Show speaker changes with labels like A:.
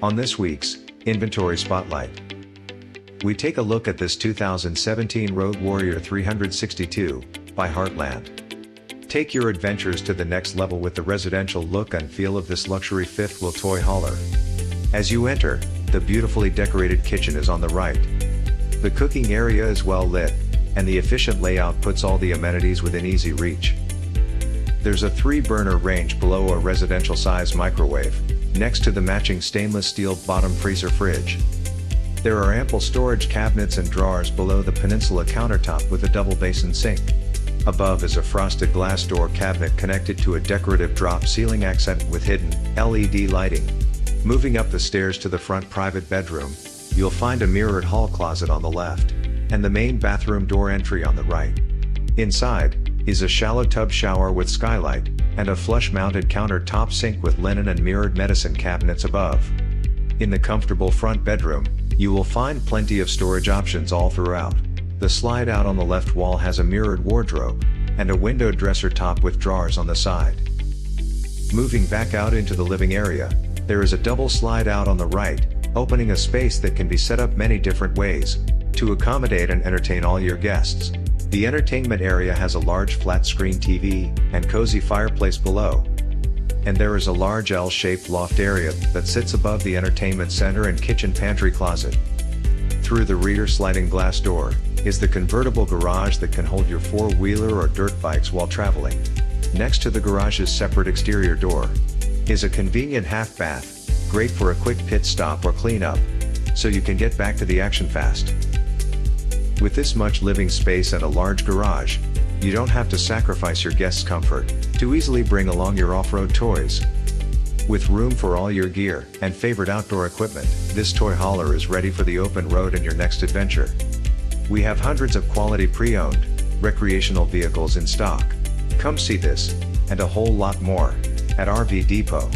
A: On this week's Inventory Spotlight, we take a look at this 2017 Road Warrior 362 by Heartland. Take your adventures to the next level with the residential look and feel of this luxury fifth-wheel toy hauler. As you enter, the beautifully decorated kitchen is on the right. The cooking area is well lit, and the efficient layout puts all the amenities within easy reach. There's a 3-burner range below a residential-size microwave, next to the matching stainless steel bottom freezer fridge. There are ample storage cabinets and drawers below the Peninsula countertop with a double basin sink. Above is a frosted glass door cabinet connected to a decorative drop ceiling accent with hidden LED lighting. Moving up the stairs to the front private bedroom, you'll find a mirrored hall closet on the left, and the main bathroom door entry on the right. Inside is a shallow tub shower with skylight, and a flush-mounted countertop sink with linen and mirrored medicine cabinets above. In the comfortable front bedroom, you will find plenty of storage options all throughout. The slide-out on the left wall has a mirrored wardrobe, and a window dresser top with drawers on the side. Moving back out into the living area, there is a double slide-out on the right, opening a space that can be set up many different ways, to accommodate and entertain all your guests. The entertainment area has a large flat-screen TV, and cozy fireplace below. And there is a large L-shaped loft area that sits above the entertainment center and kitchen pantry closet. Through the rear sliding glass door, is the convertible garage that can hold your 4-wheeler or dirt bikes while traveling. Next to the garage's separate exterior door, is a convenient half bath, great for a quick pit stop or cleanup, so you can get back to the action fast. With this much living space and a large garage, you don't have to sacrifice your guests' comfort to easily bring along your off-road toys. With room for all your gear and favorite outdoor equipment, this toy hauler is ready for the open road and your next adventure. We have hundreds of quality pre-owned, recreational vehicles in stock. Come see this, and a whole lot more, at RV Depot.